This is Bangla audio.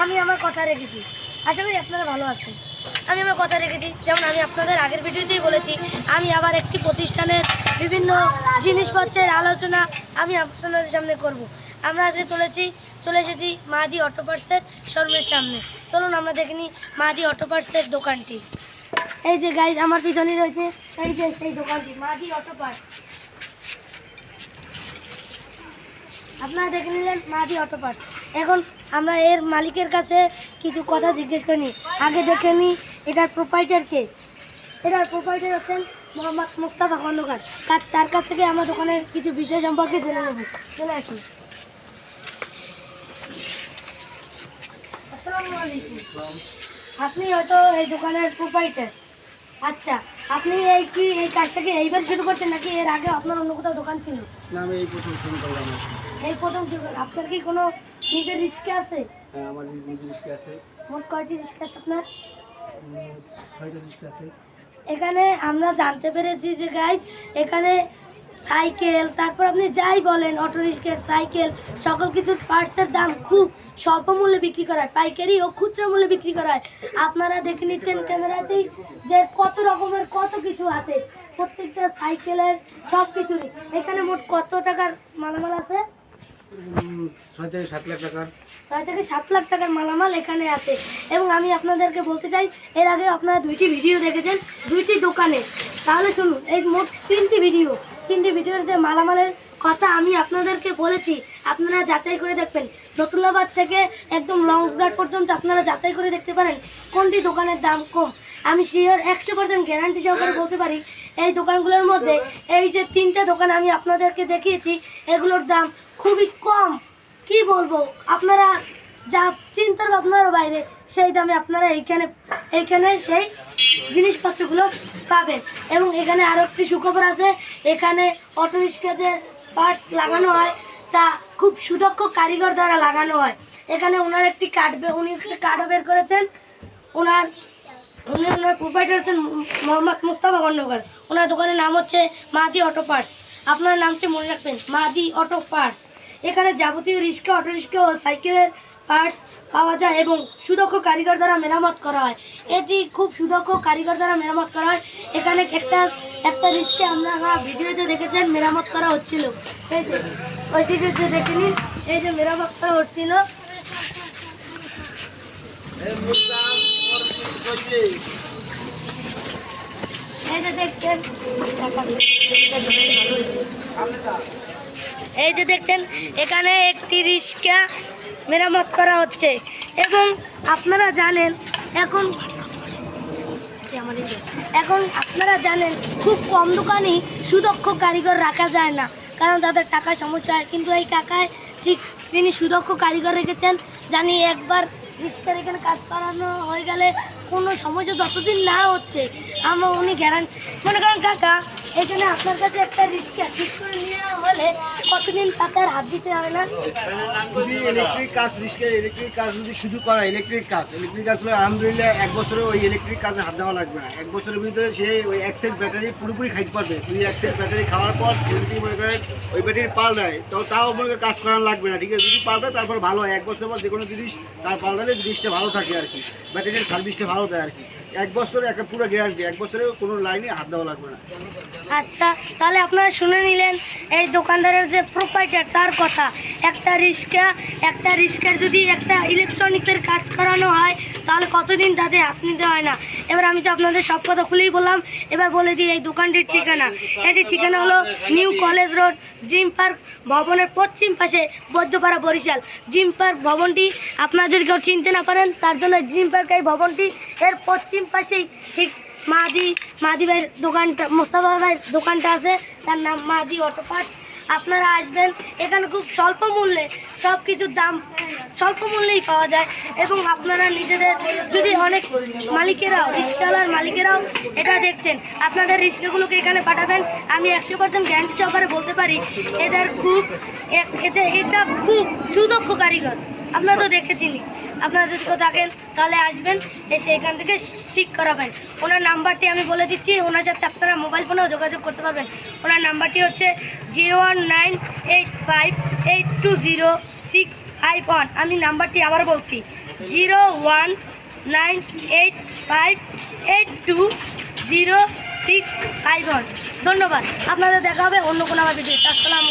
আমি আমার কথা রেখেছি। আশা করি আপনারা ভালো আছেন। আমি আমার কথা রেখেছি, যেমন আমি আপনাদের আগের ভিডিওতেই বলেছি, আমি আবার একটি প্রতিষ্ঠানের বিভিন্ন জিনিসপত্রের আলোচনা আমি আপনাদের সামনে করব। আমরা আজকে চলে এসেছি মাদি অটো পার্টসের শোরুমের সামনে। চলুন আমরা দেখে নিই মাদি অটো পার্টসের দোকানটি। এই যে গাইজ আমার পিছনে রয়েছে এই যে সেই দোকানটি মাদি অটো পার্টস। আপনারা দেখে নিলেন মাদি অটো পার্টস। এখন আমরা এর মালিকের কাছে কিছু কথা জিজ্ঞেস করিনি, আগে দেখে নিই এটার প্রোপাইটার কে। এটার প্রোপাইটার হচ্ছেন মোহাম্মদ মোস্তফা খন্দকার। তার কাছ থেকে আমরা দোকানের কিছু বিষয় সম্পর্কে জেনে নেব। চলে আসুন। আসসালামু আলাইকুম। আপনি হয়তো এই দোকানের প্রোপাইটার। আচ্ছা, আপনি এই কাজটাকে এইবার শুরু করছেন নাকি এর আগে আপনার অন্য কোথাও দোকান ছিল? না, আমি এই প্রথম শুরু করলাম। এই প্রথম শুরু করেন। আপনার কি কোনো নিজের রিস্কে আছে? হ্যাঁ, আমার নিজের রিস্ক আছে। মোট কয়টি রিস্ক আছে আপনার? 6টা রিস্ক আছে। এখানে আমরা জানতে পেরেছি যে গাইজ এখানে সাইকেল, তারপর আপনি যাই বলেন অটো রিক্সার, সাইকেল, সকল কিছুর পার্টসের দাম খুব স্বল্প মূল্যে বিক্রি করা হয়, পাইকারি ও খুচরা মূল্যে বিক্রি করা হয়। আপনারা দেখে নিচ্ছেন ক্যামেরাতেই যে কত রকমের কত কিছু আছে, প্রত্যেকটা সাইকেলের সব কিছুরই। এখানে মোট কত টাকার মালামাল আছে? 6 থেকে 7 লাখ টাকার। 6 থেকে 7 লাখ টাকার মালামাল এখানে আছে। এবং আমি আপনাদেরকে বলতে চাই, এর আগে আপনারা 2টি ভিডিও দেখেছেন 2টি দোকানে। তাহলে শুনুন, এই মোট 3টি ভিডিওর যে মালামালের কথা আমি আপনাদেরকে বলেছি, আপনারা যাচাই করে দেখবেন। নতুলাবাদ থেকে একদম লঞ্চঘাট পর্যন্ত আপনারা যাচাই করে দেখতে পারেন কোনটি দোকানের দাম কম। আমি শিওর 100% গ্যারান্টি সহকারে বলতে পারি, এই দোকানগুলোর মধ্যে এই যে 3টে দোকান আমি আপনাদেরকে দেখিয়েছি, এগুলোর দাম খুবই কম। কি বলবো, আপনারা যা চিন্তার ভাবনার বাইরে সেই দামে আপনারা এইখানে সেই জিনিসপত্রগুলো পাবেন। এবং এখানে আরও একটি সুখবর আছে, এখানে অটো রিক্সাদের পার্টস লাগানো হয়, তা খুব সুদক্ষ কারিগর দ্বারা লাগানো হয়। এখানে ওনার একটি উনি কার্ডও বের করেছেন। ওনার প্রোপাইটার হচ্ছেন মোহাম্মদ মোস্তফা খন্দকার। ওনার দোকানের নাম হচ্ছে মাদি অটো পার্টস। আপনার নামটি মনে রাখবেন, মাদি অটো পার্টস। এখানে যাবতীয় রিক্সা, অটো রিক্সা ও সাইকেলের পার্টস পাওয়া যায় এবং সুদক্ষ কারিগর দ্বারা মেরামত করা হয়। এটি খুব সুদক্ষ কারিগর দ্বারা মেরামত করা হয়। এখানে একটা রিক্সা আমরা ভিডিওতে দেখেছেন মেরামত করা হচ্ছিল। এই যে ওই ভিডিওতে দেখে নিন, এই যে মেরামত করা হচ্ছিল। এই যে দেখছেন এখানে একটি রিক্সা মেরামত করা হচ্ছে। এবং আপনারা জানেন এখন আপনারা জানেন খুব কম দোকানই সুদক্ষ কারিগর রাখা যায় না, কারণ তাদের টাকার সমস্যা হয়। কিন্তু এই কাকায় ঠিক তিনি সুদক্ষ কারিগর রেখেছেন, জানি একবার রিক্সার এখানে কাজ করানো হয়ে গেলে কোনো সমস্যা যতদিন না হচ্ছে উনি গ্যারান্টি। মনে করেন কাকা, এখানে আপনার কাছে একটা রিক্সা ঠিক করে নিয়ে হলে কতদিন তাকে আর হাত দিতে হয় না? যদি ইলেকট্রিক কাজ যদি শুধু করা ইলেকট্রিক কাজ আলহামদুলিল্লাহ 1 বছরে ওই ইলেকট্রিক কাজে হাত দেওয়া লাগবে না। 1 বছরের ভিতরে সে ওই 1 সেট ব্যাটারি পুরোপুরি খাইতে পারবে। 1 সেট ব্যাটারি খাওয়ার পর সে যদি মনে করেন ওই ব্যাটারি পাল্টায় তাও মনে কাজ করানো লাগবে না, ঠিক আছে? যদি পাল্টায় তারপর ভালো হয়। 1 বছর পর যে কোনো জিনিস তার পাল্টালে জিনিসটা ভালো থাকে আর কি, ব্যাটারির সার্ভিসটা ভালো দেয় আর কি। 1 বছরে একটা পুরো গ্যারান্টি, 1 বছরে কোনো লাইনে হাত দেওয়া লাগবে না। আচ্ছা, তাহলে আপনারা শুনে নিলেন এই দোকানদারের যে প্রোপাইটার তার কথা। একটা রিক্সার যদি একটা ইলেকট্রনিক্সের কাজ করানো হয় তাহলে কতদিন তাদের হাত নিতে হয় না। এবার আমি তো আপনাদের সব কথা খুলেই বললাম, এবার বলে দিই এই দোকানটির ঠিকানা। এটির ঠিকানা হলো new college road, dream park ভবনের পশ্চিম পাশে, বৈদ্যপাড়া, বরিশাল। ড্রিম পার্ক ভবনটি আপনারা যদি কেউ চিনতে না পারেন, তার জন্য ড্রিম পার্ক এই ভবনটি এর পশ্চিম পাশেই ঠিক মাদি ভাইয়ের দোকানটা, মোস্তফা ভাইয়ের দোকানটা আছে, তার নাম মাদি অটো পার্টস। আপনারা আসবেন, এখানে খুব স্বল্প মূল্যে সব কিছুর দাম স্বল্প মূল্যেই পাওয়া যায়। এবং আপনারা নিজেদের যদি অনেক রিক্সাওয়ালার মালিকেরাও এটা দেখছেন, আপনাদের রিক্সাগুলোকে এখানে পাঠাবেন। আমি 100% গ্যারান্টি সহকারে বলতে পারি এটা খুব সুদক্ষ কারিগর। আপনারা তো দেখেছিনি। আপনারা যদি কেউ থাকেন তাহলে আসবেন, এসে এখান থেকে ঠিক করাবেন। ওনার নাম্বারটি আমি বলে দিচ্ছি, ওনার সাথে আপনারা মোবাইল ফোনেও যোগাযোগ করতে পারবেন। ওনার নাম্বারটি হচ্ছে 019858206 651। আমি নাম্বারটি আবার বলছি 01985820651। ধন্যবাদ। আপনাদের দেখা হবে অন্য কোনো আমাদের ভিডিও। আসসালামু